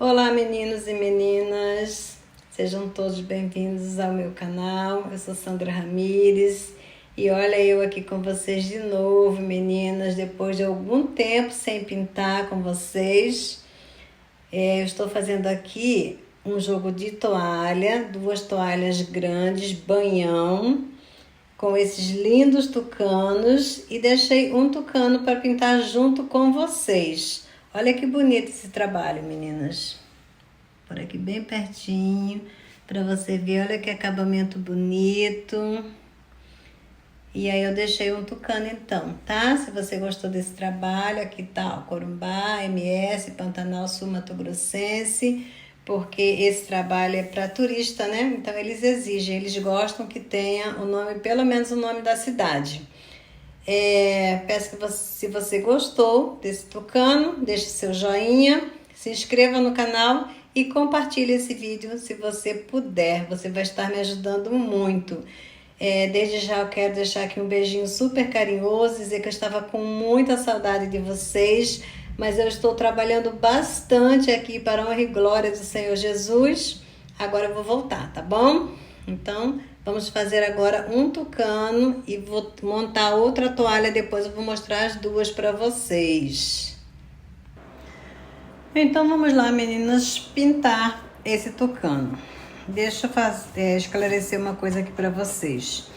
Olá, meninos e meninas, sejam todos bem-vindos ao meu canal. Eu sou Sandra Ramires e olha eu aqui com vocês de novo, meninas, depois de algum tempo sem pintar com vocês. Eu estou fazendo aqui um jogo de toalha, 2 toalhas grandes, banhão, com esses lindos tucanos e deixei um tucano para pintar junto com vocês. Olha que bonito esse trabalho, meninas. Por aqui bem pertinho, para você ver, olha que acabamento bonito. E aí eu deixei um tucano então, tá? Se você gostou desse trabalho, aqui tá o Corumbá, MS, Pantanal Sul Mato Grossense, porque esse trabalho é para turista, né? Então eles exigem, eles gostam que tenha o nome, pelo menos o nome da cidade. Peço que você, se você gostou desse tucano, deixe seu joinha, se inscreva no canal e compartilhe esse vídeo se você puder. Você vai estar me ajudando muito. Desde já eu quero deixar aqui um beijinho super carinhoso, dizer que eu estava com muita saudade de vocês, mas eu estou trabalhando bastante aqui para a honra e glória do Senhor Jesus. Agora eu vou voltar, tá bom? Então, vamos fazer agora um tucano e vou montar outra toalha, depois eu vou mostrar as duas para vocês. Então, vamos lá, meninas, pintar esse tucano. Deixa eu esclarecer uma coisa aqui para vocês.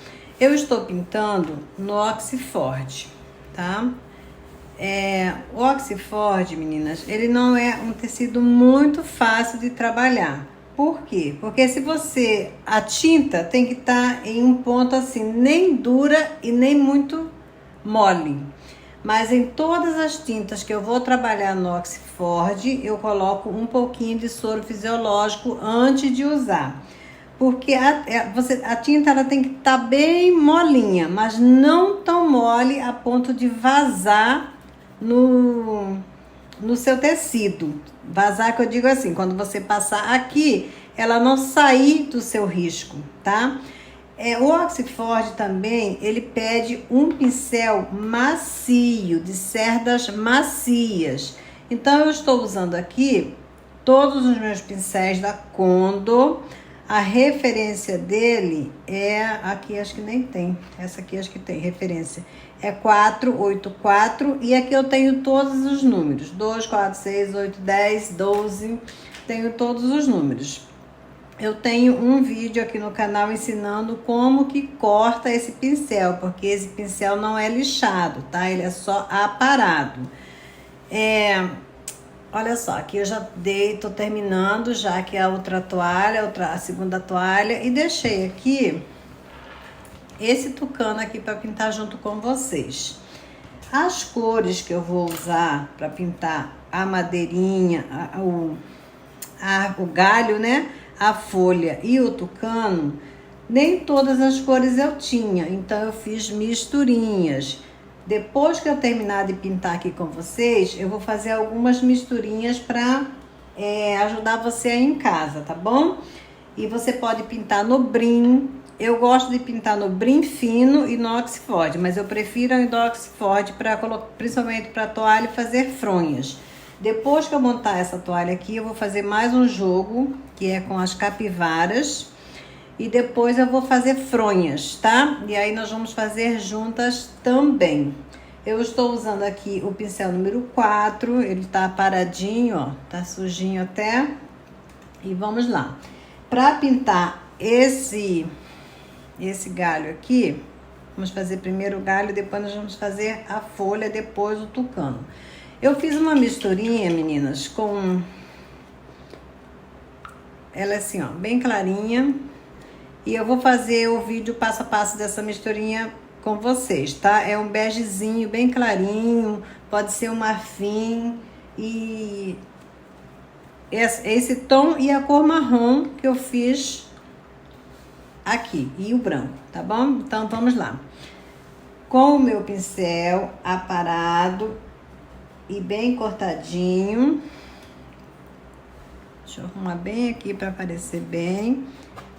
Eu estou pintando no Oxford, tá? O Oxford, meninas, ele não é um tecido muito fácil de trabalhar. Por quê? Porque a tinta tem que estar em um ponto assim, nem dura e nem muito mole. Mas em todas as tintas que eu vou trabalhar no Oxford, eu coloco um pouquinho de soro fisiológico antes de usar. Porque a tinta ela tem que estar bem molinha, mas não tão mole a ponto de vazar no seu tecido. Vazar, que eu digo assim, quando você passar aqui, ela não sair do seu risco, tá? O Oxford também, ele pede um pincel macio, de cerdas macias. Então, eu estou usando aqui todos os meus pincéis da Condor. A referência dele aqui acho que nem tem, essa aqui acho que tem referência, é 484 e aqui eu tenho todos os números, 2, 4, 6, 8, 10, 12, tenho todos os números. Eu tenho um vídeo aqui no canal ensinando como que corta esse pincel, porque esse pincel não é lixado, tá? Ele é só aparado. Olha só, aqui eu já tô terminando já aqui a outra toalha, a segunda toalha, e deixei aqui esse tucano aqui para pintar junto com vocês. As cores que eu vou usar para pintar a madeirinha, o galho, né? A folha e o tucano, nem todas as cores eu tinha, então eu fiz misturinhas. Depois que eu terminar de pintar aqui com vocês, eu vou fazer algumas misturinhas para ajudar você aí em casa, tá bom? E você pode pintar no brim. Eu gosto de pintar no brim fino e no Oxford, mas eu prefiro o do Oxford principalmente para toalha e fazer fronhas. Depois que eu montar essa toalha aqui, eu vou fazer mais um jogo, que é com as capivaras. E depois eu vou fazer fronhas, tá? E aí nós vamos fazer juntas também. Eu estou usando aqui o pincel número 4. Ele tá paradinho, ó. Tá sujinho até. E vamos lá. Para pintar esse galho aqui, vamos fazer primeiro o galho, depois nós vamos fazer a folha, depois o tucano. Eu fiz uma misturinha, meninas, com ela assim, ó, bem clarinha. E eu vou fazer o vídeo passo a passo dessa misturinha com vocês, tá? É um begezinho bem clarinho, pode ser um marfim. E esse tom e a cor marrom que eu fiz aqui. E o branco, tá bom? Então, vamos lá. Com o meu pincel aparado e bem cortadinho. Deixa eu arrumar bem aqui para aparecer bem.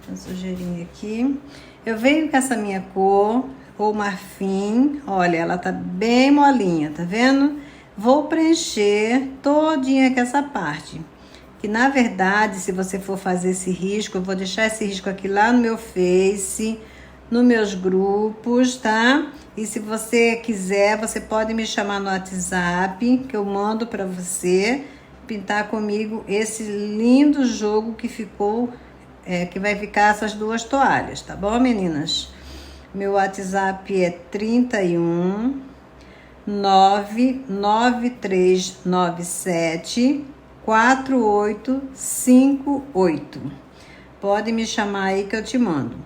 Uma sujeirinha aqui. Eu venho com essa minha cor, ou marfim. Olha, ela tá bem molinha, tá vendo? Vou preencher todinha com essa parte. que na verdade, se você for fazer esse risco, eu vou deixar esse risco aqui lá no meu Face, nos meus grupos, tá? E se você quiser, você pode me chamar no WhatsApp, que eu mando para você pintar comigo esse lindo jogo que ficou, que vai ficar essas duas toalhas, tá bom, meninas? Meu WhatsApp é 31 99397 4858. Pode me chamar aí que eu te mando.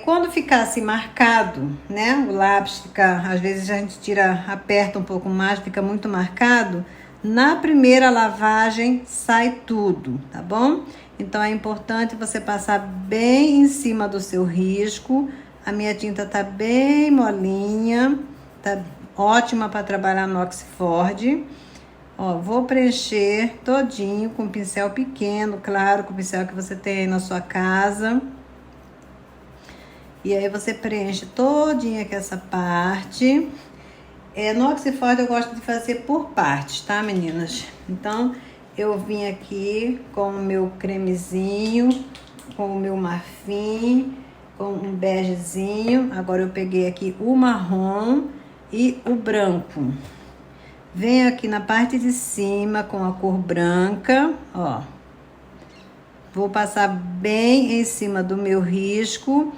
Quando ficar assim marcado, né? O lápis fica, às vezes a gente aperta um pouco mais, fica muito marcado. Na primeira lavagem sai tudo, tá bom? Então é importante você passar bem em cima do seu risco. A minha tinta tá bem molinha, tá ótima para trabalhar no Oxford. Ó, vou preencher todinho com um pincel pequeno, claro, com o pincel que você tem aí na sua casa. E aí você preenche todinha aqui essa parte. No Oxford eu gosto de fazer por partes, tá, meninas? Então, eu vim aqui com o meu cremezinho, com o meu marfim, com um begezinho. Agora eu peguei aqui o marrom e o branco. Venho aqui na parte de cima com a cor branca, ó. Vou passar bem em cima do meu risco.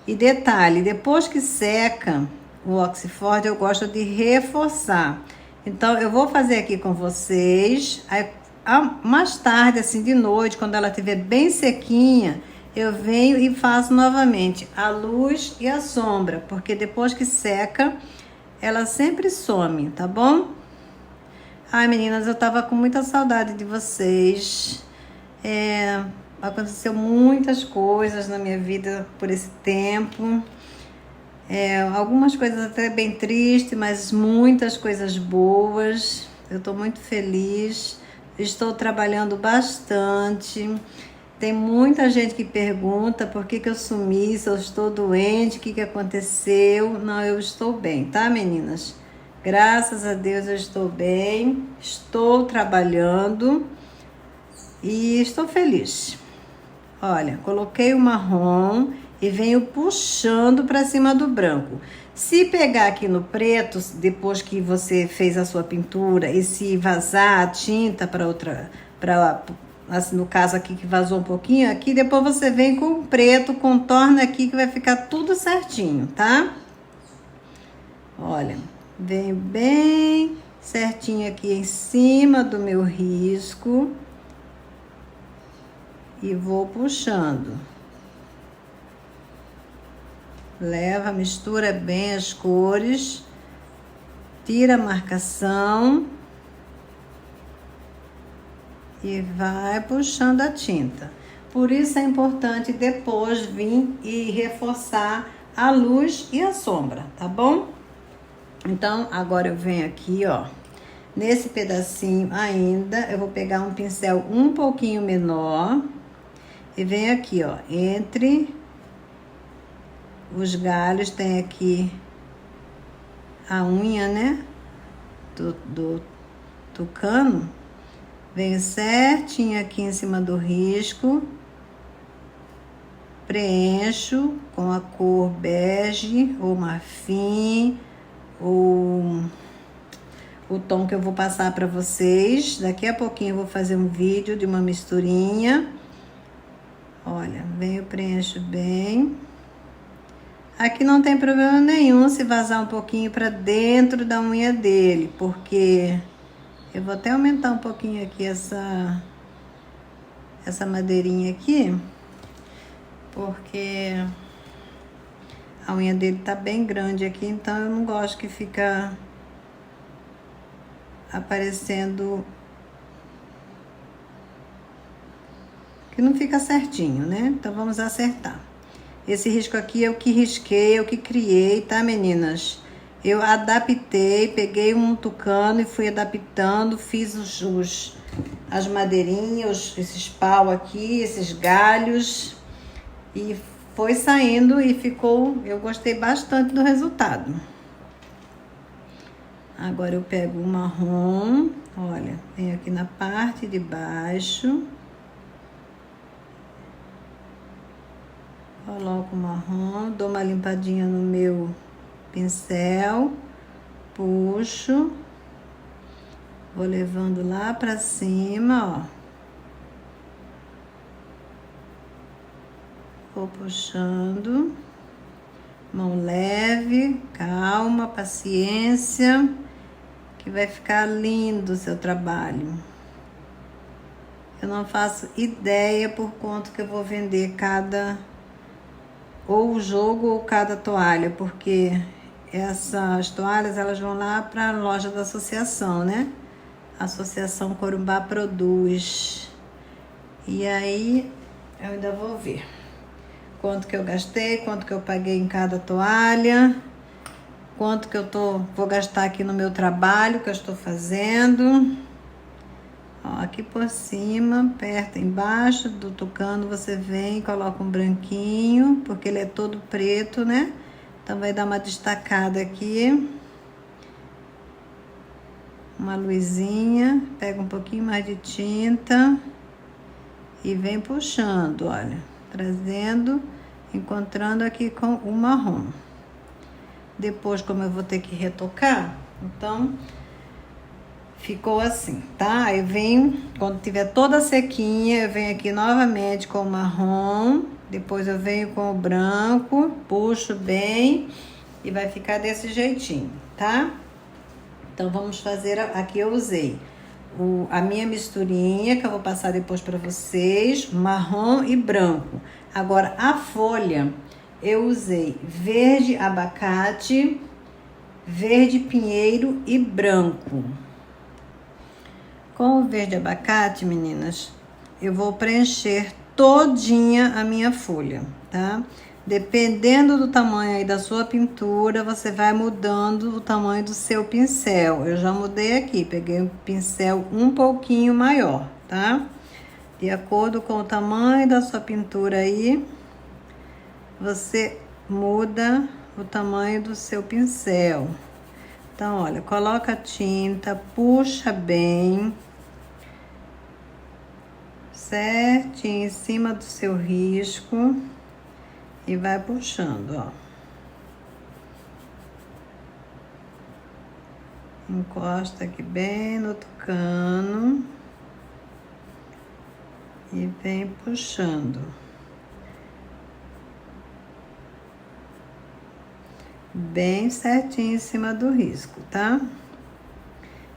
E detalhe, depois que seca o Oxford, eu gosto de reforçar. Então, eu vou fazer aqui com vocês. Aí, mais tarde, assim, de noite, quando ela estiver bem sequinha, eu venho e faço novamente a luz e a sombra. Porque depois que seca, ela sempre some, tá bom? Ai, meninas, eu tava com muita saudade de vocês. Aconteceu muitas coisas na minha vida por esse tempo. Algumas coisas até bem tristes, mas muitas coisas boas. Eu tô muito feliz. Estou trabalhando bastante. Tem muita gente que pergunta por que eu sumi, se eu estou doente, o que aconteceu. Não, eu estou bem, tá, meninas? Graças a Deus eu estou bem. Estou trabalhando e estou feliz. Olha, coloquei o marrom e venho puxando para cima do branco. Se pegar aqui no preto, depois que você fez a sua pintura, e se vazar a tinta para outra, assim, no caso aqui que vazou um pouquinho, aqui depois você vem com o preto, contorna aqui que vai ficar tudo certinho, tá? Olha, venho bem certinho aqui em cima do meu risco. E vou puxando. Leva, mistura bem as cores. Tira a marcação. E vai puxando a tinta. Por isso é importante depois vir e reforçar a luz e a sombra, tá bom? Então, agora eu venho aqui, ó. Nesse pedacinho ainda, eu vou pegar um pincel um pouquinho menor. E venho aqui, ó, entre os galhos, tem aqui a unha, né, do tucano. Venho certinho aqui em cima do risco. Preencho com a cor bege ou marfim, ou o tom que eu vou passar para vocês. Daqui a pouquinho eu vou fazer um vídeo de uma misturinha. Olha, venho, preencho bem. Aqui não tem problema nenhum se vazar um pouquinho para dentro da unha dele, porque eu vou até aumentar um pouquinho aqui essa madeirinha aqui, porque a unha dele tá bem grande aqui, então eu não gosto que fica aparecendo, que não fica certinho, né? Então vamos acertar. Esse risco aqui é o que risquei, é o que criei, tá, meninas? Eu adaptei, peguei um tucano e fui adaptando, fiz as madeirinhas, esses pau aqui, esses galhos, e foi saindo e ficou, eu gostei bastante do resultado. Agora eu pego o marrom, olha, venho aqui na parte de baixo, coloco o marrom, dou uma limpadinha no meu pincel, puxo, vou levando lá pra cima, ó. Vou puxando, mão leve, calma, paciência, que vai ficar lindo o seu trabalho. Eu não faço ideia por quanto que eu vou vender cada, ou o jogo ou cada toalha, porque essas toalhas, elas vão lá para a loja da associação, né? A Associação Corumbá Produz. E aí, eu ainda vou ver quanto que eu gastei, quanto que eu paguei em cada toalha, quanto que vou gastar aqui no meu trabalho que eu estou fazendo. Ó, aqui por cima, perto, embaixo do tucano, você vem e coloca um branquinho, porque ele é todo preto, né? Então vai dar uma destacada aqui. Uma luzinha, pega um pouquinho mais de tinta e vem puxando, olha, trazendo, encontrando aqui com o marrom. Depois, como eu vou ter que retocar, então ficou assim, tá? Aí venho, quando tiver toda sequinha, eu venho aqui novamente com o marrom, depois eu venho com o branco, puxo bem e vai ficar desse jeitinho, tá? Então vamos fazer, aqui eu usei a minha misturinha, que eu vou passar depois para vocês, marrom e branco. Agora, a folha, eu usei verde abacate, verde pinheiro e branco. Com o verde abacate, meninas, eu vou preencher todinha a minha folha, tá? Dependendo do tamanho aí da sua pintura, você vai mudando o tamanho do seu pincel. Eu já mudei aqui, peguei um pincel um pouquinho maior, tá? De acordo com o tamanho da sua pintura aí, você muda o tamanho do seu pincel. Então, olha, coloca a tinta, puxa bem, certinho em cima do seu risco. E vai puxando, ó. Encosta aqui bem no tucano. E vem puxando. Bem certinho em cima do risco, tá?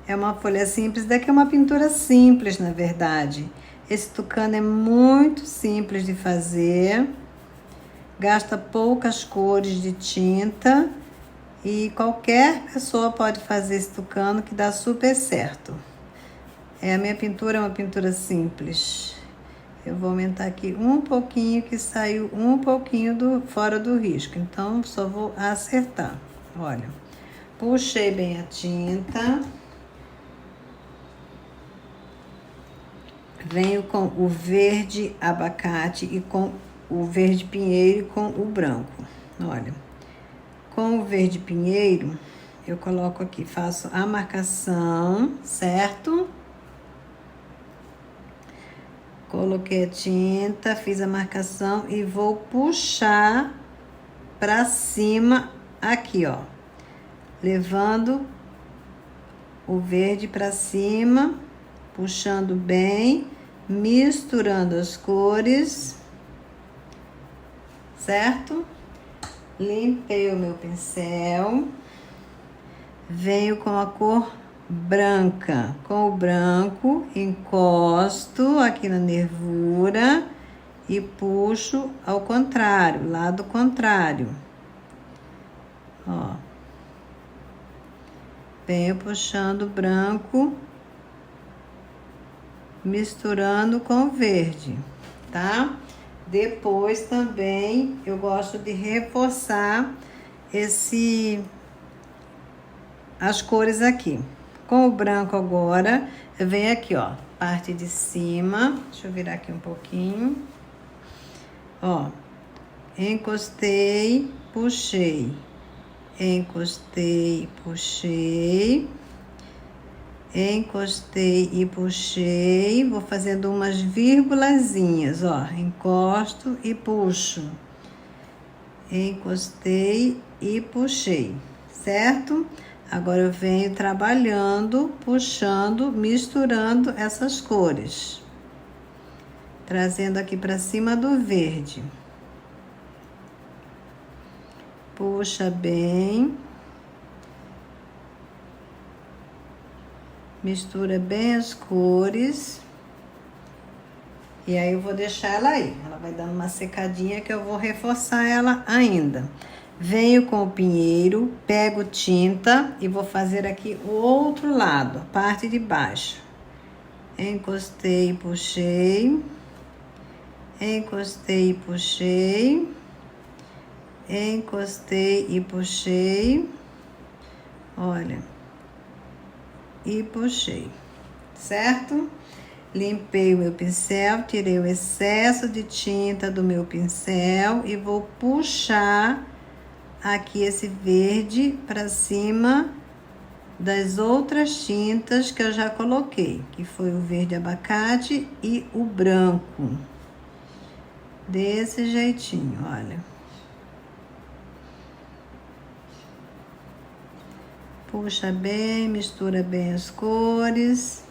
É uma folha simples, daqui é uma pintura simples, na verdade. Esse tucano é muito simples de fazer. Gasta poucas cores de tinta e qualquer pessoa pode fazer esse tucano que dá super certo. A minha pintura é uma pintura simples. Eu vou aumentar aqui um pouquinho, que saiu um pouquinho fora do risco. Então, só vou acertar. Olha, puxei bem a tinta. Venho com o verde abacate e com o verde pinheiro e com o branco. Olha, com o verde pinheiro, eu coloco aqui, faço a marcação, certo? Coloquei a tinta, fiz a marcação e vou puxar pra cima aqui, ó. Levando o verde pra cima, puxando bem, misturando as cores. Certo? Limpei o meu pincel. Venho com a cor branca. Com o branco, encosto aqui na nervura e puxo ao contrário, lado contrário. Ó. Venho puxando o branco, misturando com o verde, tá? Depois também eu gosto de reforçar as cores aqui. Com o branco agora, eu venho aqui, ó, parte de cima. Deixa eu virar aqui um pouquinho. Ó, encostei, puxei. encostei, puxei, encostei e puxei, vou fazendo umas vírgulazinhas, ó, encosto e puxo, encostei e puxei, certo? Agora eu venho trabalhando, puxando, misturando essas cores, trazendo aqui para cima do verde. Puxa bem, mistura bem as cores, e aí eu vou deixar ela aí, ela vai dando uma secadinha que eu vou reforçar ela ainda. Venho com o pinheiro, pego tinta e vou fazer aqui o outro lado, a parte de baixo. Encostei e puxei, encostei e puxei, encostei e puxei, olha, e puxei, certo? Limpei o meu pincel, tirei o excesso de tinta do meu pincel e vou puxar aqui esse verde para cima das outras tintas que eu já coloquei, que foi o verde abacate e o branco, desse jeitinho, olha. Puxa bem, mistura bem as cores.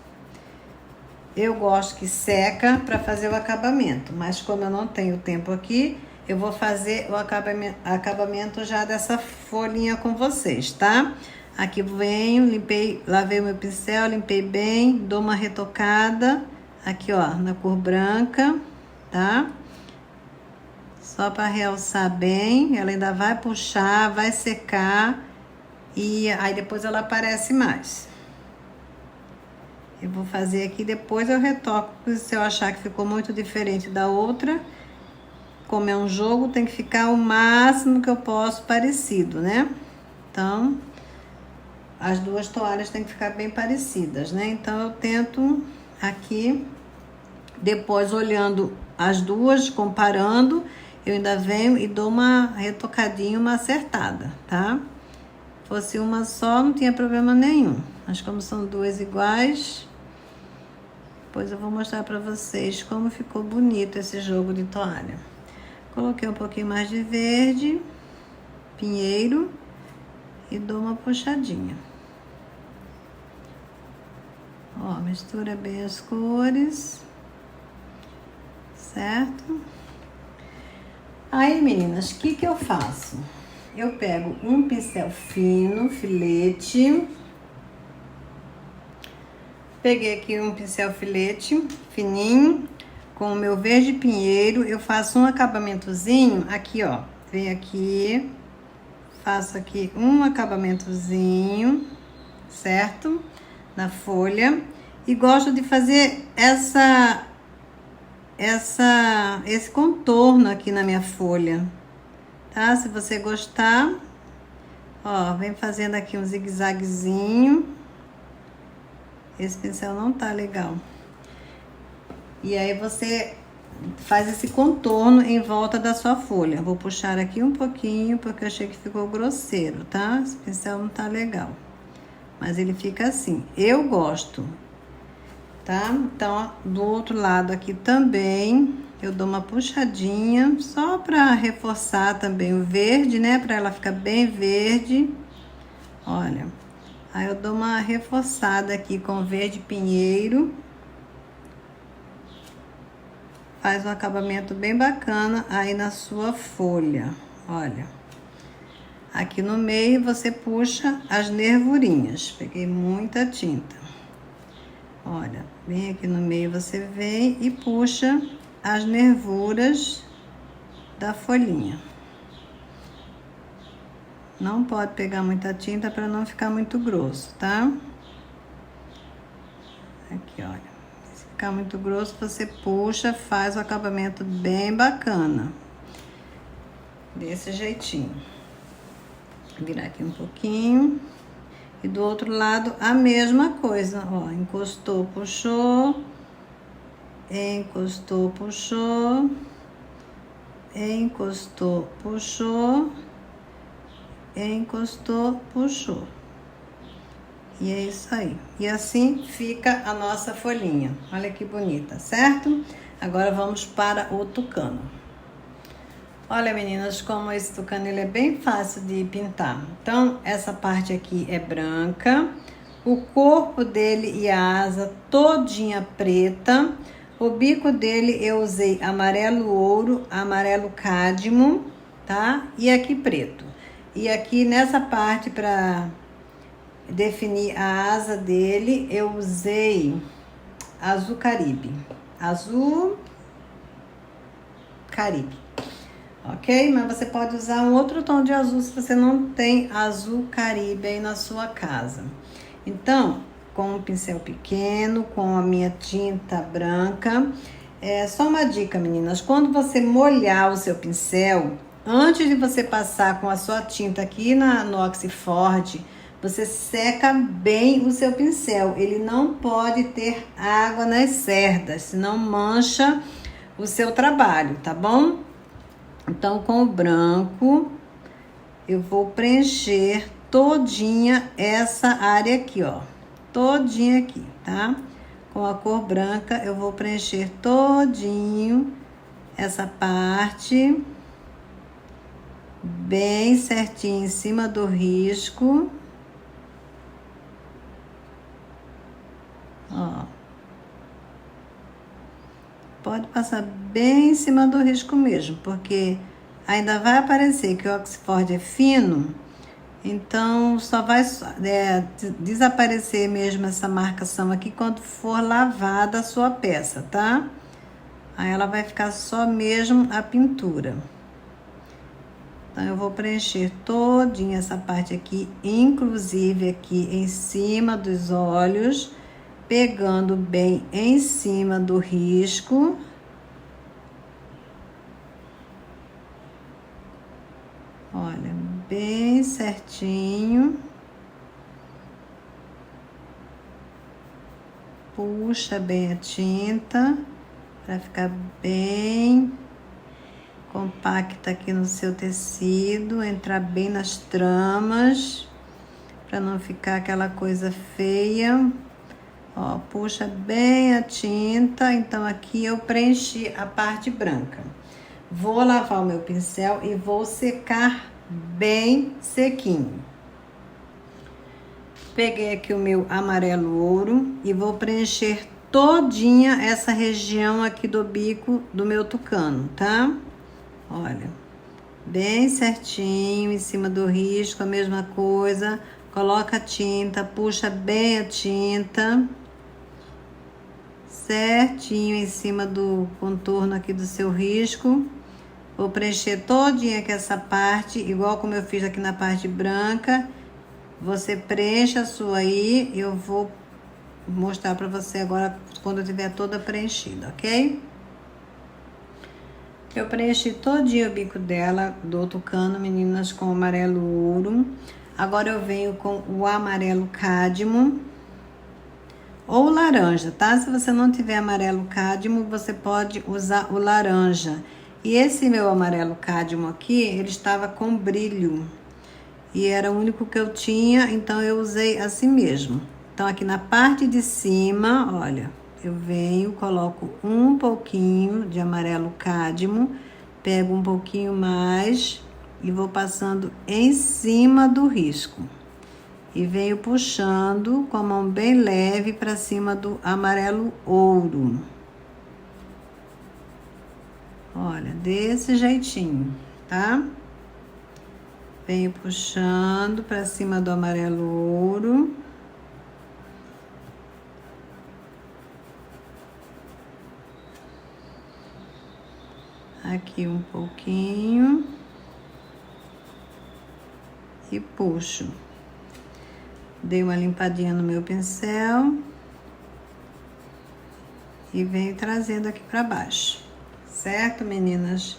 Eu gosto que seca para fazer o acabamento, mas como eu não tenho tempo aqui, eu vou fazer o acabamento já dessa folhinha com vocês, tá? Aqui venho, limpei, lavei o meu pincel, limpei bem, dou uma retocada aqui, ó, na cor branca, tá? Só para realçar bem, ela ainda vai puxar, vai secar. E aí depois ela aparece mais. Eu vou fazer aqui, depois eu retoco, se eu achar que ficou muito diferente da outra. Como é um jogo, tem que ficar o máximo que eu posso parecido, né? Então, as duas toalhas tem que ficar bem parecidas, né? Então, eu tento aqui, depois olhando as duas, comparando, eu ainda venho e dou uma retocadinha, uma acertada, tá? Fosse uma só, não tinha problema nenhum. Mas como são duas iguais, depois eu vou mostrar para vocês como ficou bonito esse jogo de toalha. Coloquei um pouquinho mais de verde, pinheiro, e dou uma puxadinha. Ó, mistura bem as cores, certo? Aí, meninas, o que eu faço? Eu pego um pincel fino, filete. Peguei aqui um pincel filete fininho, com o meu verde pinheiro. Eu faço um acabamentozinho aqui, ó. Venho aqui, faço aqui um acabamentozinho, certo? Na folha. E gosto de fazer esse contorno aqui na minha folha. Tá? Se você gostar, ó, vem fazendo aqui um zigue-zaguezinho. Esse pincel não tá legal. E aí você faz esse contorno em volta da sua folha. Vou puxar aqui um pouquinho, porque eu achei que ficou grosseiro, tá? Esse pincel não tá legal. Mas ele fica assim. Eu gosto, tá? Então, do outro lado aqui também, eu dou uma puxadinha, só pra reforçar também o verde, né? Pra ela ficar bem verde. Olha, aí eu dou uma reforçada aqui com verde pinheiro. Faz um acabamento bem bacana aí na sua folha, olha. Aqui no meio você puxa as nervurinhas. Peguei muita tinta. Olha, bem aqui no meio você vem e puxa as nervuras da folhinha. Não pode pegar muita tinta para não ficar muito grosso, tá? Aqui, olha. Se ficar muito grosso, você puxa, faz o acabamento bem bacana. Desse jeitinho. Virar aqui um pouquinho. E do outro lado, a mesma coisa, ó. Encostou, puxou. Encostou, puxou. Encostou, puxou. encostou, puxou. E é isso aí. E assim fica a nossa folhinha. Olha que bonita, certo? Agora vamos para o tucano. Olha, meninas, como esse tucano ele é bem fácil de pintar. Então, essa parte aqui é branca. O corpo dele e a asa todinha preta. O bico dele eu usei amarelo ouro, amarelo cádmio, tá? E aqui preto. E aqui nessa parte para definir a asa dele, eu usei azul caribe. Azul caribe. Ok? Mas você pode usar um outro tom de azul se você não tem azul caribe aí na sua casa. Então, com um pincel pequeno, com a minha tinta branca. Só uma dica, meninas. Quando você molhar o seu pincel, antes de você passar com a sua tinta aqui no Oxford, você seca bem o seu pincel. Ele não pode ter água nas cerdas, senão mancha o seu trabalho, tá bom? Então, com o branco, eu vou preencher todinha essa área aqui, ó. Todinha aqui, tá? Com a cor branca, eu vou preencher todinho essa parte. Bem certinho em cima do risco. Ó. Pode passar bem em cima do risco mesmo, porque ainda vai aparecer que o Oxford é fino, então só vai desaparecer mesmo essa marcação aqui quando for lavada a sua peça, tá? Aí ela vai ficar só mesmo a pintura. Então eu vou preencher todinha essa parte aqui, inclusive aqui em cima dos olhos, pegando bem em cima do risco. Olha, bem certinho. Puxa bem a tinta para ficar bem compacta aqui no seu tecido, entrar bem nas tramas, para não ficar aquela coisa feia. Ó, puxa bem a tinta. Então aqui eu preenchi a parte branca. Vou lavar o meu pincel e vou secar bem sequinho. Peguei aqui o meu amarelo ouro e vou preencher todinha essa região aqui do bico do meu tucano, tá? Olha, bem certinho em cima do risco, a mesma coisa. Coloca a tinta, puxa bem a tinta. Certinho em cima do contorno aqui do seu risco. Vou preencher todinha aqui essa parte, igual como eu fiz aqui na parte branca. Você preenche a sua aí, eu vou mostrar pra você agora quando eu tiver toda preenchida, ok? Eu preenchi todinho o bico dela, do tucano, meninas, com o amarelo ouro. Agora eu venho com o amarelo cádmio. Ou laranja, tá? Se você não tiver amarelo cádmio, você pode usar o laranja. E esse meu amarelo cádmio aqui, ele estava com brilho. E era o único que eu tinha, então eu usei assim mesmo. Então aqui na parte de cima, olha, eu venho, coloco um pouquinho de amarelo cádmio, pego um pouquinho mais e vou passando em cima do risco. E venho puxando com a mão bem leve para cima do amarelo ouro. Olha, desse jeitinho, tá? Venho puxando para cima do amarelo ouro. Aqui um pouquinho. E puxo. Dei uma limpadinha no meu pincel e venho trazendo aqui para baixo, certo, meninas?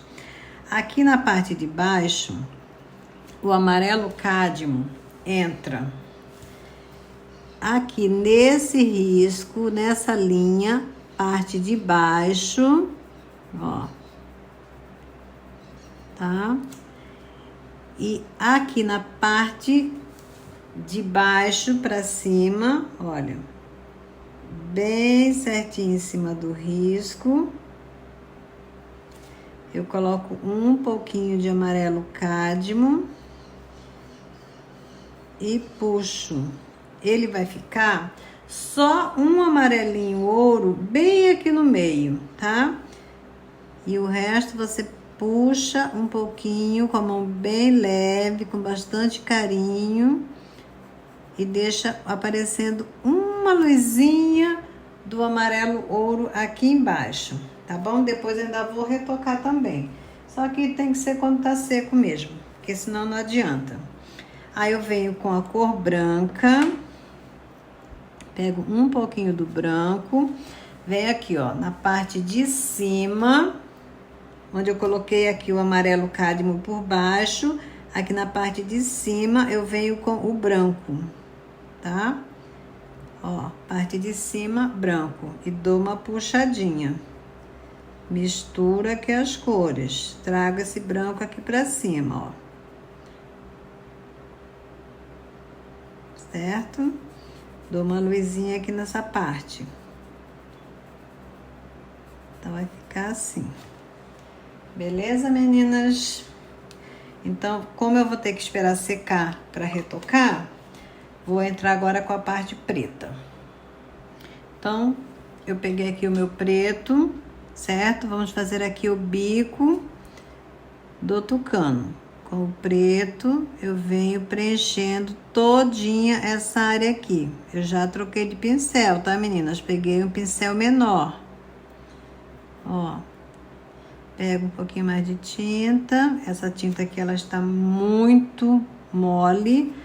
Aqui na parte de baixo, o amarelo cádmio entra aqui nesse risco, nessa linha, parte de baixo, ó, tá? E aqui na parte de baixo para cima, olha, bem certinho em cima do risco, eu coloco um pouquinho de amarelo cádmio e puxo. Ele vai ficar só um amarelinho ouro bem aqui no meio, tá? E o resto você puxa um pouquinho com a mão bem leve, com bastante carinho, e deixa aparecendo uma luzinha do amarelo ouro aqui embaixo, tá bom? Depois eu ainda vou retocar também. Só que tem que ser quando tá seco mesmo, porque senão não adianta. Aí eu venho com a cor branca, pego um pouquinho do branco, venho aqui, ó, na parte de cima, onde eu coloquei aqui o amarelo cádmio por baixo, aqui na parte de cima eu venho com o branco, tá? Ó, parte de cima, branco, e dou uma puxadinha. Mistura aqui as cores, trago esse branco aqui pra cima, ó. Certo? Dou uma luzinha aqui nessa parte. Então, vai ficar assim. Beleza, meninas? Então, como eu vou ter que esperar secar para retocar, vou entrar agora com a parte preta. Então, eu peguei aqui o meu preto, certo? Vamos fazer aqui o bico do tucano. Com o preto, eu venho preenchendo todinha essa área aqui. Eu já troquei de pincel, tá, meninas? Peguei um pincel menor. Ó. Pego um pouquinho mais de tinta. Essa tinta aqui, ela está muito mole.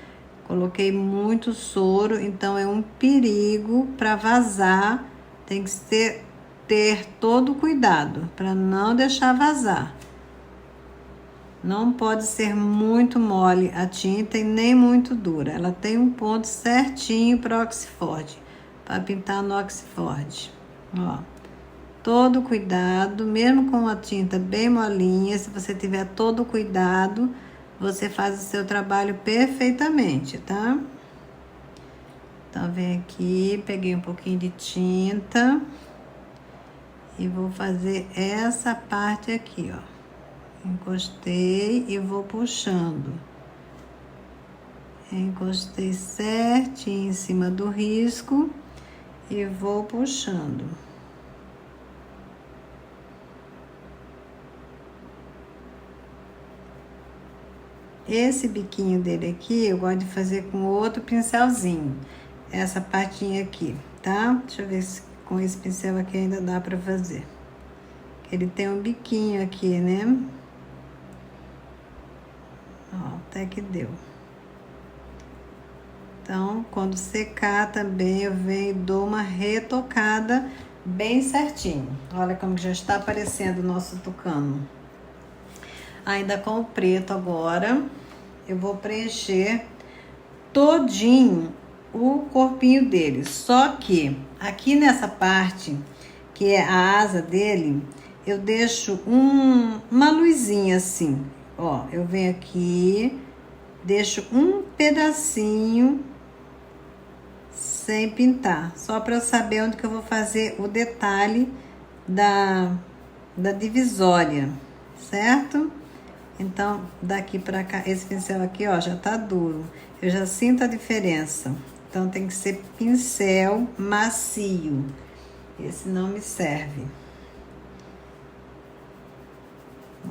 Coloquei muito soro, então é um perigo para vazar. Tem que ter todo cuidado para não deixar vazar. Não pode ser muito mole a tinta e nem muito dura. Ela tem um ponto certinho para Oxford, para pintar no Oxford. Ó, todo cuidado, mesmo com a tinta bem molinha, se você tiver todo cuidado, você faz o seu trabalho perfeitamente, tá? Então, vem aqui, peguei um pouquinho de tinta e vou fazer essa parte aqui, ó. Encostei e vou puxando. Encostei certinho em cima do risco e vou puxando. Esse biquinho dele aqui, eu gosto de fazer com outro pincelzinho. Essa partinha aqui, tá? Deixa eu ver se com esse pincel aqui ainda dá pra fazer. Ele tem um biquinho aqui, né? Ó, até que deu. Então, quando secar também, eu venho e dou uma retocada bem certinho. Olha como já está aparecendo o nosso tucano. Ainda com o preto agora, eu vou preencher todinho o corpinho dele. Só que aqui nessa parte, que é a asa dele, eu deixo uma luzinha assim. Ó, eu venho aqui, deixo um pedacinho sem pintar, só para eu saber onde que eu vou fazer o detalhe da divisória, certo? Então, daqui para cá, esse pincel aqui, ó, já tá duro. Eu já sinto a diferença. Então, tem que ser pincel macio. Esse não me serve.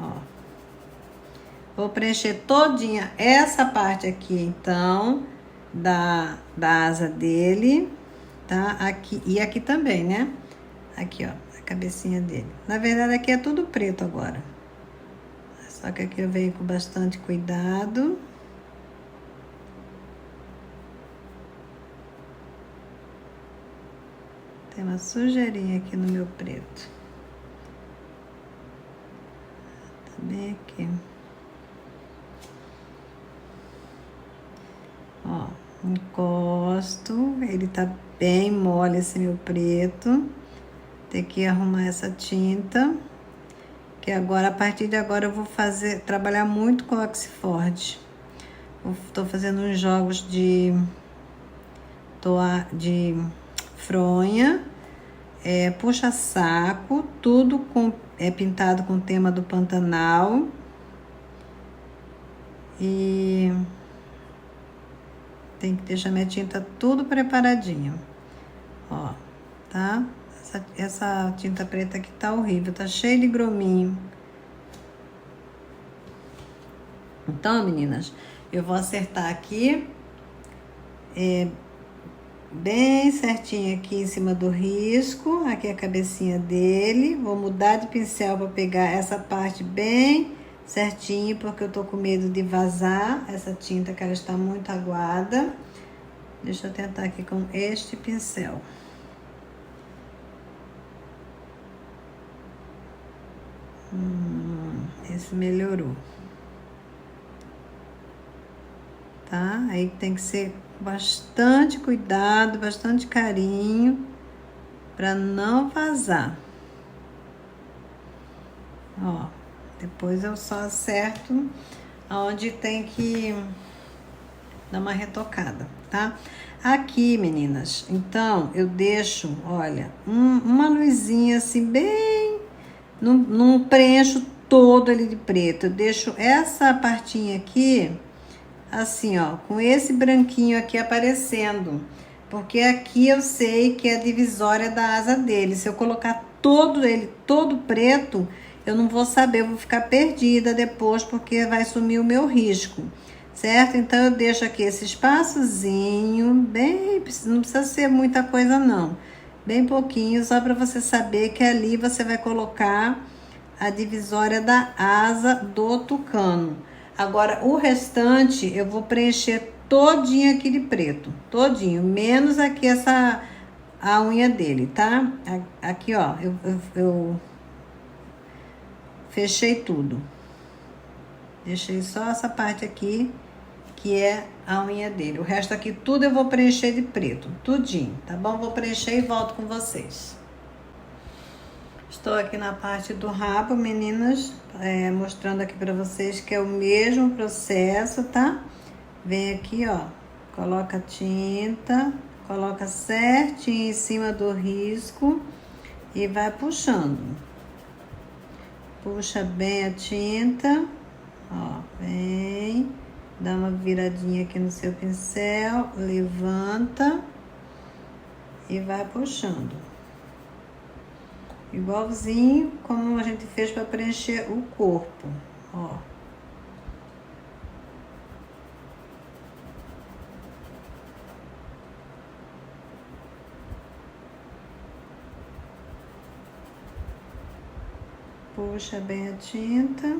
Ó. Vou preencher todinha essa parte aqui, então, da asa dele, tá? Aqui, e aqui também, né? Aqui, ó, a cabecinha dele. Na verdade, aqui é tudo preto agora. Só que aqui eu venho com bastante cuidado. Tem uma sujeirinha aqui no meu preto. Tá bem aqui. Ó, encosto. Ele tá bem mole esse meu preto. Tem que arrumar essa tinta. Que agora, a partir de agora, eu vou trabalhar muito com Oxford. Estou fazendo uns jogos de fronha, puxa-saco, tudo pintado com o tema do Pantanal. E tem que deixar minha tinta tudo preparadinho. Ó, tá? Essa tinta preta aqui tá horrível, tá cheia de grominho. Então, meninas, eu vou acertar aqui, bem certinho aqui em cima do risco. Aqui é a cabecinha dele. Vou mudar de pincel para pegar essa parte bem certinho, porque eu tô com medo de vazar essa tinta, que ela está muito aguada. Deixa eu tentar aqui com este pincel. Esse melhorou. Tá? Aí tem que ser bastante cuidado, bastante carinho, para não vazar. Ó, depois eu só acerto aonde tem que dar uma retocada, tá? Aqui, meninas, então eu deixo, olha, uma luzinha assim bem, não preencho todo ele de preto. Eu deixo essa partinha aqui assim, ó, com esse branquinho aqui aparecendo, porque aqui eu sei que é a divisória da asa dele. Se eu colocar todo preto, eu não vou saber, eu vou ficar perdida depois, porque vai sumir o meu risco, certo? Então eu deixo aqui esse espaçozinho, bem, não precisa ser muita coisa não, bem pouquinho, só para você saber que ali você vai colocar a divisória da asa do tucano. Agora, o restante eu vou preencher todinho aqui de preto, todinho, menos aqui a unha dele, tá? Aqui, ó, eu fechei tudo. Deixei só essa parte aqui, que é a unha dele. O resto aqui tudo eu vou preencher de preto, tudinho, tá bom? Vou preencher e volto com vocês. Estou aqui na parte do rabo, meninas, mostrando aqui para vocês que é o mesmo processo, tá? Vem aqui, ó, coloca a tinta, coloca certinho em cima do risco e vai puxando. Puxa bem a tinta, ó, vem, dá uma viradinha aqui no seu pincel, levanta e vai puxando. Igualzinho como a gente fez para preencher o corpo, ó. Puxa bem a tinta.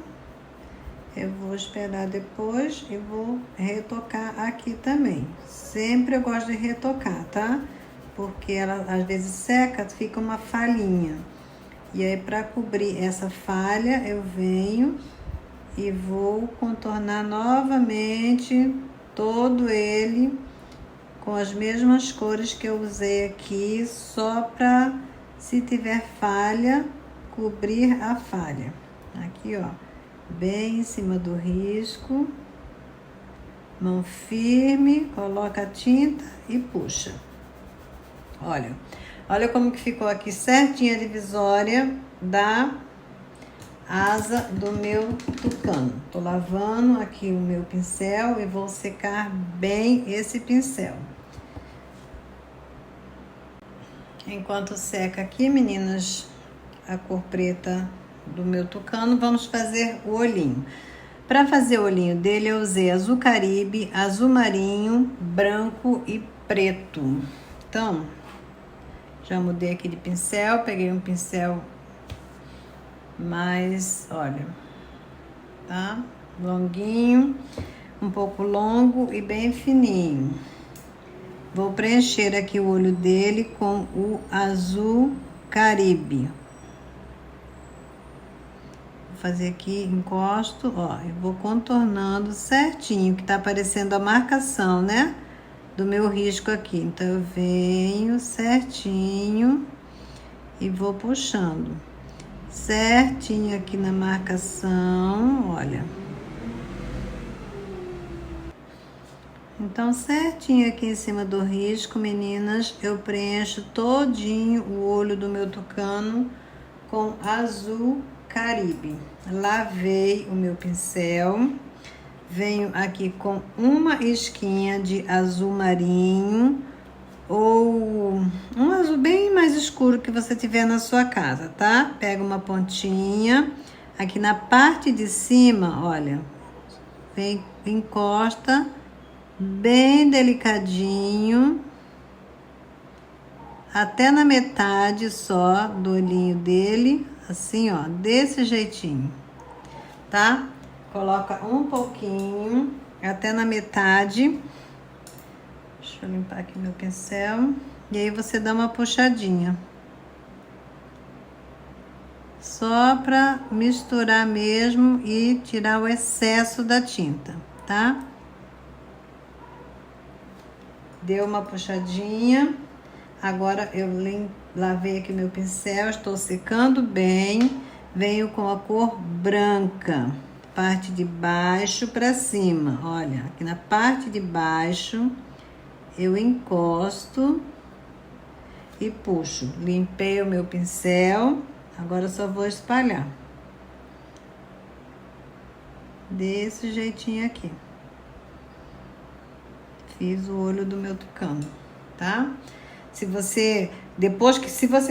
Eu vou esperar depois e vou retocar aqui também. Sempre eu gosto de retocar, tá? Porque ela às vezes seca, fica uma falhinha. E aí, para cobrir essa falha, eu venho e vou contornar novamente todo ele com as mesmas cores que eu usei aqui, só para, se tiver falha, cobrir a falha. Aqui, ó, bem em cima do risco, mão firme, coloca a tinta e puxa. Olha como que ficou aqui certinha a divisória da asa do meu tucano. Tô lavando aqui o meu pincel e vou secar bem esse pincel. Enquanto seca aqui, meninas, a cor preta do meu tucano, vamos fazer o olhinho. Para fazer o olhinho dele, eu usei azul caribe, azul marinho, branco e preto. Então, já mudei aqui de pincel, peguei um pincel mais, olha, tá? Longuinho, um pouco longo e bem fininho. Vou preencher aqui o olho dele com o azul caribe. Vou fazer aqui, encosto, ó, eu vou contornando certinho, que tá aparecendo a marcação, né? Do meu risco aqui. Então, eu venho certinho e vou puxando. certinho aqui na marcação, olha. Então, certinho aqui em cima do risco, meninas, eu preencho todinho o olho do meu tucano com azul Caribe. Lavei o meu pincel, venho aqui com uma esquinha de azul marinho ou um azul bem mais escuro que você tiver na sua casa, tá? Pega uma pontinha, aqui na parte de cima, olha, vem, encosta bem delicadinho, até na metade só do olhinho dele, assim, ó, desse jeitinho, tá? Coloca um pouquinho, até na metade. Deixa eu limpar aqui meu pincel. E aí você dá uma puxadinha. Só pra misturar mesmo e tirar o excesso da tinta, tá? Deu uma puxadinha. Agora eu lavei aqui meu pincel, estou secando bem. Venho com a cor branca, parte de baixo para cima. Olha, aqui na parte de baixo eu encosto e puxo. Limpei o meu pincel, agora eu só vou espalhar. Desse jeitinho aqui. Fiz o olho do meu tucano, tá? Se você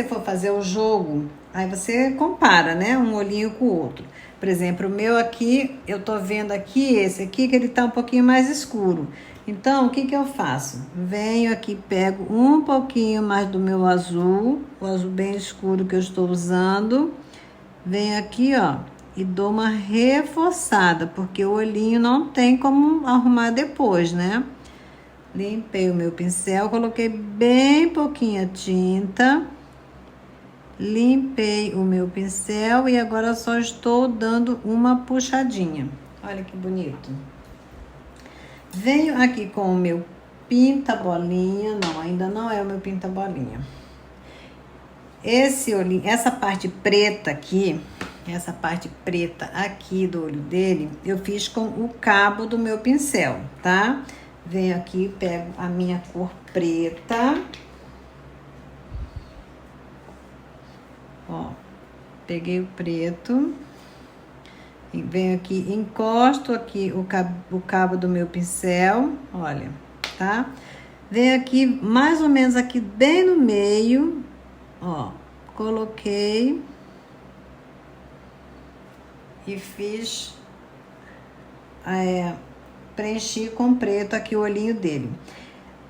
for fazer o jogo, aí você compara, né? Um olhinho com o outro. Por exemplo, o meu aqui, eu tô vendo aqui, esse aqui, que ele tá um pouquinho mais escuro. Então, o que que eu faço? Venho aqui, pego um pouquinho mais do meu azul, o azul bem escuro que eu estou usando. Venho aqui, ó, e dou uma reforçada, porque o olhinho não tem como arrumar depois, né? Limpei o meu pincel, coloquei bem pouquinha tinta. Limpei o meu pincel e agora só estou dando uma puxadinha. Olha que bonito. Venho aqui com o meu pinta-bolinha. Não, ainda não é o meu pinta-bolinha. Esse olhinho, essa parte preta aqui do olho dele, eu fiz com o cabo do meu pincel, tá? Venho aqui, pego a minha cor preta. Ó, peguei o preto. E venho aqui, encosto aqui o cabo do meu pincel, olha, tá? Venho aqui, mais ou menos aqui bem no meio, ó, coloquei e fiz, preenchi com preto aqui o olhinho dele.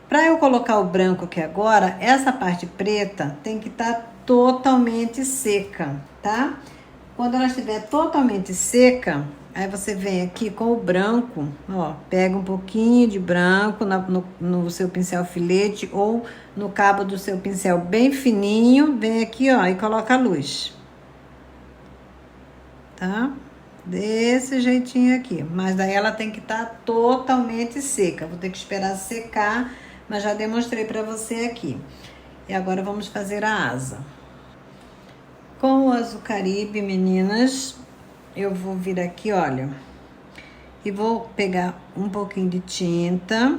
Para eu colocar o branco aqui agora, essa parte preta tem que estar totalmente seca, tá? Quando ela estiver totalmente seca, aí você vem aqui com o branco, ó, pega um pouquinho de branco no seu pincel filete ou no cabo do seu pincel bem fininho, vem aqui, ó, e coloca a luz. Tá? Desse jeitinho aqui, mas daí ela tem que estar totalmente seca. Vou ter que esperar secar, mas já demonstrei para você aqui. E agora vamos fazer a asa. Com o azul Caribe, meninas, eu vou vir aqui, olha, e vou pegar um pouquinho de tinta.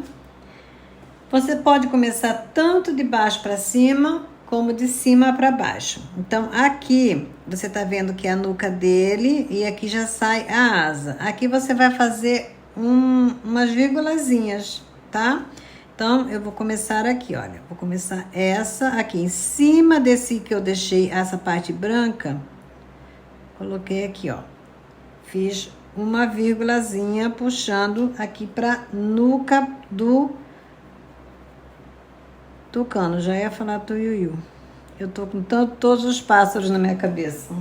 Você pode começar tanto de baixo para cima, como de cima para baixo. Então, aqui, você tá vendo que é a nuca dele e aqui já sai a asa. Aqui você vai fazer umas vírgulazinhas, tá? Então, eu vou começar aqui, olha. Vou começar essa aqui, em cima desse que eu deixei essa parte branca. Coloquei aqui, ó. Fiz uma vírgulazinha puxando aqui pra nuca do tucano. Já ia falar tuiuiu. Eu tô com todos os pássaros na minha cabeça.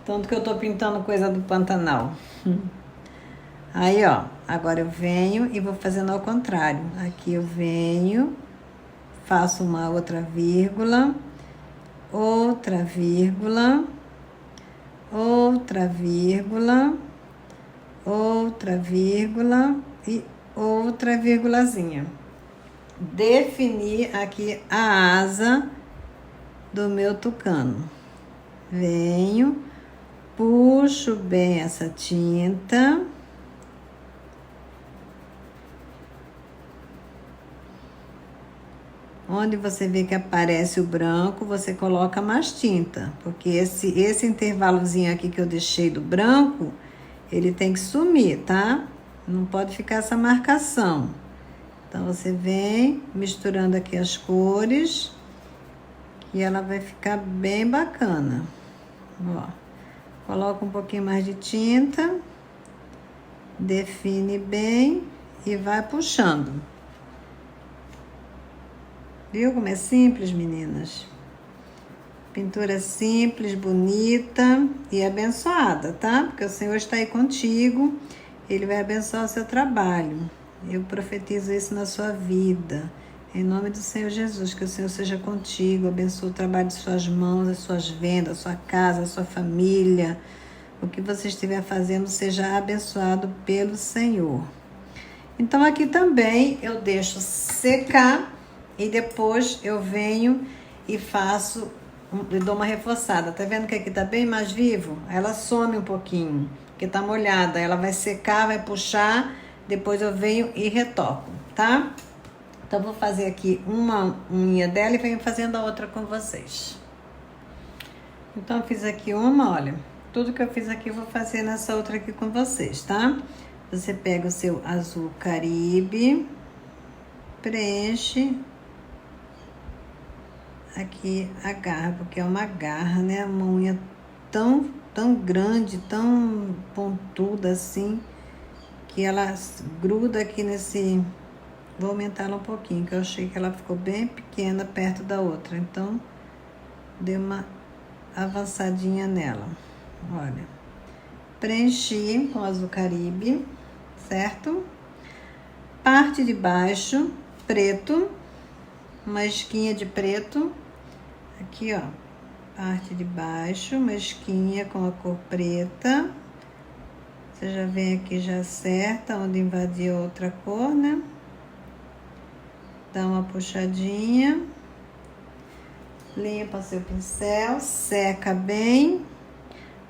Tanto que eu tô pintando coisa do Pantanal. Aí, ó, agora eu venho e vou fazendo ao contrário. Aqui eu venho, faço uma outra vírgula, outra vírgula, outra vírgula, outra vírgula e outra vírgulazinha. Definir aqui a asa do meu tucano. Venho, puxo bem essa tinta. Onde você vê que aparece o branco, você coloca mais tinta, porque esse intervalozinho aqui que eu deixei do branco, ele tem que sumir, tá? Não pode ficar essa marcação. Então, você vem misturando aqui as cores, e ela vai ficar bem bacana. Ó, coloca um pouquinho mais de tinta, define bem e vai puxando. Viu como é simples, meninas? Pintura simples, bonita e abençoada, tá? Porque o Senhor está aí contigo, Ele vai abençoar o seu trabalho. Eu profetizo isso na sua vida. Em nome do Senhor Jesus, que o Senhor seja contigo, abençoe o trabalho de suas mãos, as suas vendas, a sua casa, a sua família. O que você estiver fazendo seja abençoado pelo Senhor. Então, aqui também eu deixo secar e depois eu venho e faço, e dou uma reforçada. Tá vendo que aqui tá bem mais vivo? Ela some um pouquinho, porque tá molhada. Ela vai secar, vai puxar, depois eu venho e retoco, tá? Então, vou fazer aqui uma unha dela e venho fazendo a outra com vocês. Então, eu fiz aqui uma, olha. Tudo que eu fiz aqui, eu vou fazer nessa outra aqui com vocês, tá? Você pega o seu azul Caribe, preenche aqui a garra, porque é uma garra, né? Uma unha tão grande, tão pontuda assim, que ela gruda aqui nesse... Vou aumentar ela um pouquinho, que eu achei que ela ficou bem pequena perto da outra. Então, dei uma avançadinha nela. Olha. Preenchi com azul Caribe, certo? Parte de baixo, preto. Uma esquinha de preto. Aqui, ó. Parte de baixo, uma esquinha com a cor preta. Você já vem aqui, já acerta onde invadir outra cor, né? Dá uma puxadinha, limpa seu pincel, seca bem,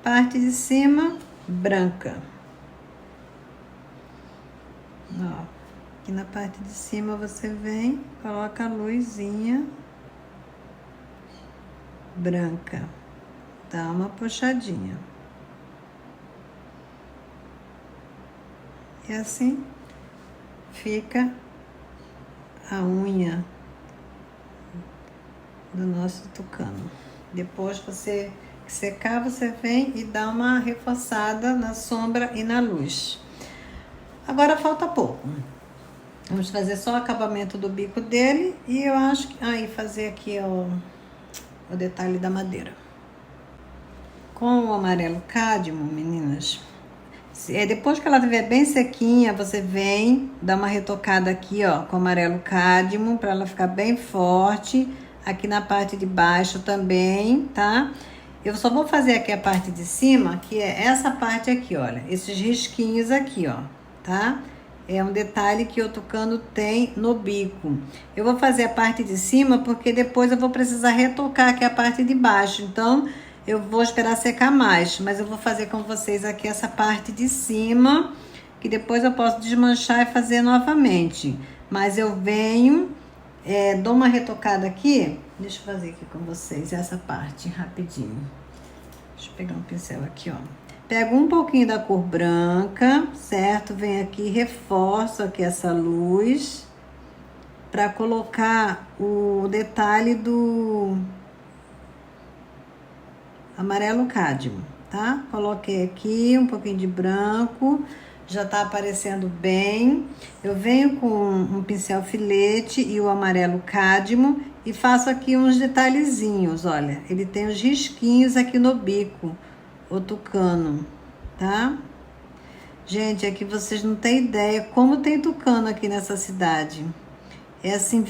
parte de cima branca. Ó, aqui na parte de cima você vem, coloca a luzinha branca, dá uma puxadinha. E assim fica a unha do nosso tucano. Depois você secar, você vem e dá uma reforçada na sombra e na luz. Agora falta pouco. Vamos fazer só o acabamento do bico dele e eu acho que... Aí, fazer aqui o detalhe da madeira. Com o amarelo cádmio, meninas... Depois que ela estiver bem sequinha, você vem, dá uma retocada aqui, ó, com amarelo cádmio, para ela ficar bem forte. Aqui na parte de baixo também, tá? Eu só vou fazer aqui a parte de cima, que é essa parte aqui, olha. Esses risquinhos aqui, ó, tá? É um detalhe que o tucano tem no bico. Eu vou fazer a parte de cima, porque depois eu vou precisar retocar aqui a parte de baixo. Então... eu vou esperar secar mais, mas eu vou fazer com vocês aqui essa parte de cima, que depois eu posso desmanchar e fazer novamente. Mas eu venho, dou uma retocada aqui, deixa eu fazer aqui com vocês essa parte rapidinho. Deixa eu pegar um pincel aqui, ó. Pego um pouquinho da cor branca, certo? Venho aqui, reforço aqui essa luz, para colocar o detalhe do... amarelo cádmio, tá? Coloquei aqui um pouquinho de branco, já tá aparecendo bem. Eu venho com um pincel filete e o amarelo cádmio e faço aqui uns detalhezinhos, olha. Ele tem os risquinhos aqui no bico, o tucano, tá? Gente, aqui vocês não têm ideia como tem tucano aqui nessa cidade. É assim,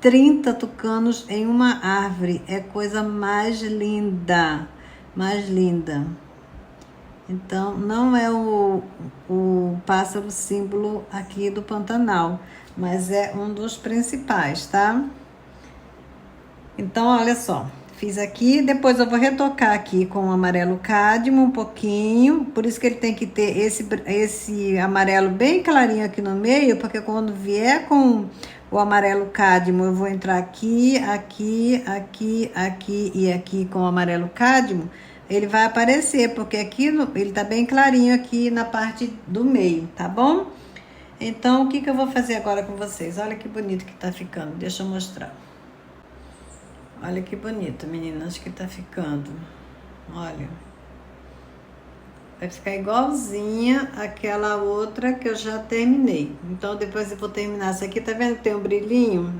30 tucanos em uma árvore. É coisa mais linda. Mais linda. Então, não é o pássaro símbolo aqui do Pantanal, mas é um dos principais, tá? Então, olha só. fiz aqui, depois eu vou retocar aqui com o amarelo cádmio um pouquinho, por isso que ele tem que ter esse amarelo bem clarinho aqui no meio, porque quando vier com o amarelo cádmio, eu vou entrar aqui, aqui, aqui, aqui e aqui com o amarelo cádmio, ele vai aparecer, porque aqui ele tá bem clarinho aqui na parte do meio, tá bom? Então, o que eu vou fazer agora com vocês? Olha que bonito que tá ficando, deixa eu mostrar. Olha que bonito, meninas, que tá ficando. Olha. Vai ficar igualzinha àquela outra que eu já terminei. Então, depois eu vou terminar. Essa aqui, tá vendo que tem um brilhinho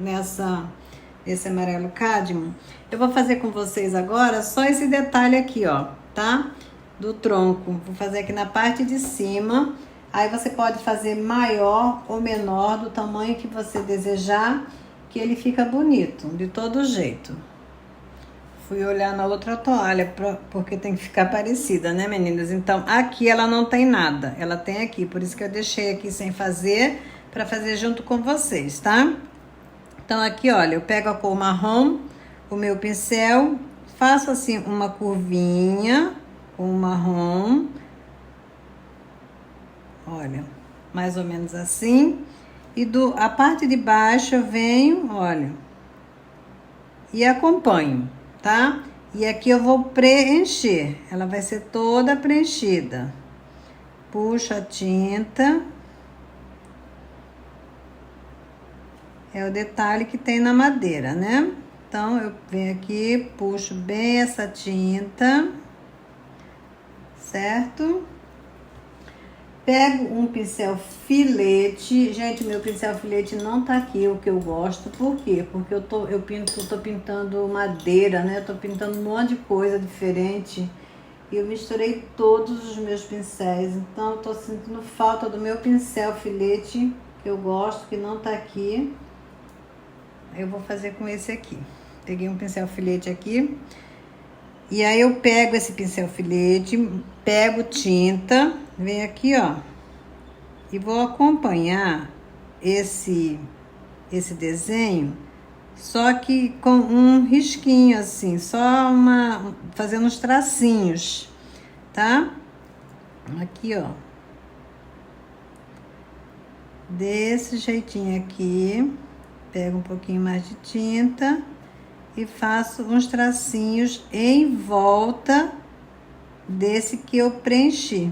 nesse amarelo cádmio? Eu vou fazer com vocês agora só esse detalhe aqui, ó, tá? Do tronco. Vou fazer aqui na parte de cima. Aí você pode fazer maior ou menor, do tamanho que você desejar, que ele fica bonito, de todo jeito. Fui olhar na outra toalha, porque tem que ficar parecida, né, meninas? Então, aqui ela não tem nada, ela tem aqui. Por isso que eu deixei aqui sem fazer, para fazer junto com vocês, tá? Então, aqui, olha, eu pego a cor marrom, o meu pincel, faço assim uma curvinha com o marrom. Olha, mais ou menos assim. E a parte de baixo eu venho, olha, e acompanho, tá? E aqui eu vou preencher, ela vai ser toda preenchida. Puxo a tinta. É o detalhe que tem na madeira, né? Então, eu venho aqui, puxo bem essa tinta, certo? Pego um pincel filete. Gente, meu pincel filete não tá aqui, o que eu gosto. Por quê? Porque eu tô pintando madeira, né? Eu tô pintando um monte de coisa diferente. E eu misturei todos os meus pincéis. Então, eu tô sentindo falta do meu pincel filete, que eu gosto, que não tá aqui. Eu vou fazer com esse aqui. Peguei um pincel filete aqui. E aí eu pego esse pincel filete, pego tinta, venho aqui, ó, e vou acompanhar esse desenho, só que com um risquinho assim, fazendo uns tracinhos, tá? Aqui, ó. Desse jeitinho aqui, pego um pouquinho mais de tinta e faço uns tracinhos em volta desse que eu preenchi.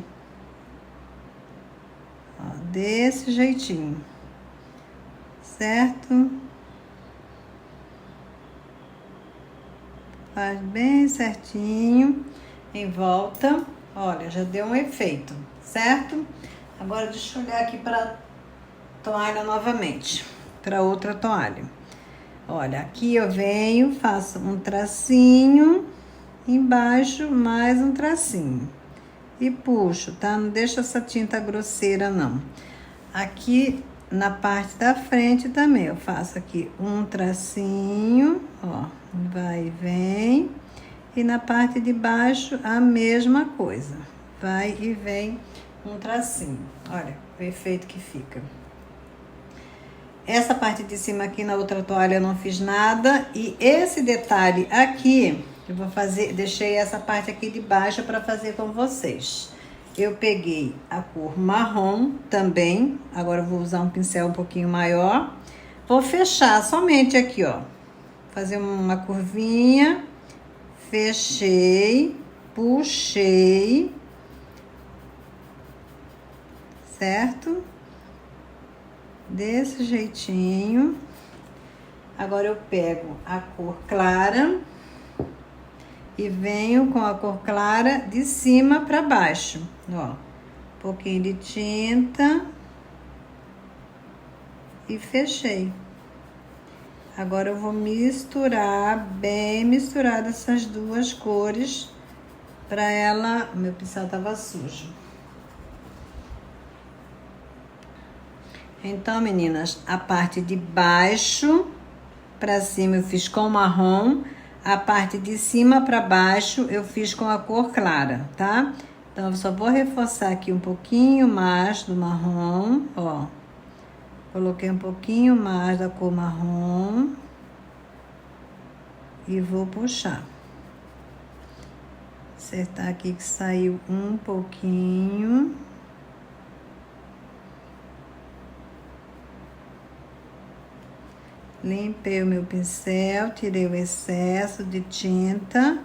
Ó, desse jeitinho, certo? Faz bem certinho em volta. Olha, já deu um efeito, certo? Agora deixa eu olhar aqui para a toalha novamente, para outra toalha. Olha, aqui eu venho, faço um tracinho, embaixo mais um tracinho. E puxo, tá? Não deixa essa tinta grosseira, não. Aqui na parte da frente também, eu faço aqui um tracinho, ó, vai e vem. E na parte de baixo, a mesma coisa. Vai e vem um tracinho. Olha o efeito que fica. Essa parte de cima aqui na outra toalha eu não fiz nada. E esse detalhe aqui, eu vou fazer, deixei essa parte aqui de baixo para fazer com vocês. Eu peguei a cor marrom também. Agora eu vou usar um pincel um pouquinho maior. Vou fechar somente aqui, ó. Fazer uma curvinha. Fechei. Puxei. Certo? Desse jeitinho. Agora eu pego a cor clara e venho com a cor clara de cima para baixo, ó. Um pouquinho de tinta e fechei. Agora eu vou misturar, bem misturada essas duas cores para ela. Meu pincel tava sujo. Então, meninas, a parte de baixo para cima eu fiz com marrom, a parte de cima para baixo eu fiz com a cor clara, tá? Então, eu só vou reforçar aqui um pouquinho mais do marrom, ó. Coloquei um pouquinho mais da cor marrom e vou puxar. Acertar aqui que saiu um pouquinho. Limpei o meu pincel, tirei o excesso de tinta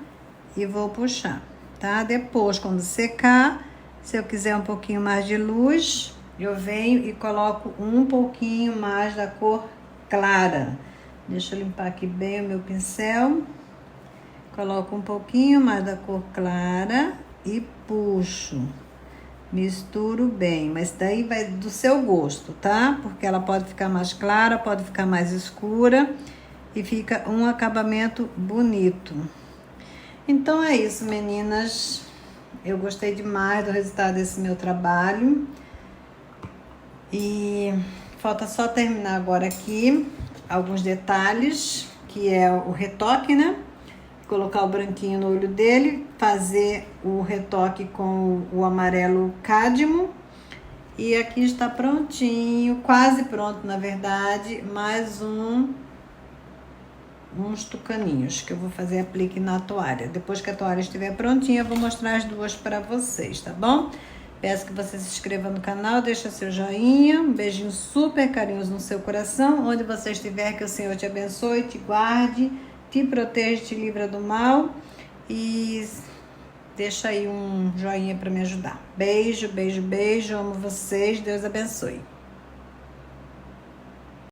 e vou puxar, tá? Depois, quando secar, se eu quiser um pouquinho mais de luz, eu venho e coloco um pouquinho mais da cor clara. Deixa eu limpar aqui bem o meu pincel. Coloco um pouquinho mais da cor clara e puxo. Misturo bem, mas daí vai do seu gosto, tá? Porque ela pode ficar mais clara, pode ficar mais escura e fica um acabamento bonito. Então é isso, meninas. Eu gostei demais do resultado desse meu trabalho. E falta só terminar agora aqui alguns detalhes, que é o retoque, né? Colocar o branquinho no olho dele, fazer o retoque com o amarelo cádmio. E aqui está prontinho, quase pronto na verdade, mais uns tucaninhos que eu vou fazer aplique na toalha. Depois que a toalha estiver prontinha, eu vou mostrar as duas para vocês, tá bom? Peço que você se inscreva no canal, deixa seu joinha, um beijinho super carinhoso no seu coração, onde você estiver, que o Senhor te abençoe, te guarde, te proteja, te livra do mal e deixa aí um joinha para me ajudar. Beijo, beijo, beijo, amo vocês, Deus abençoe.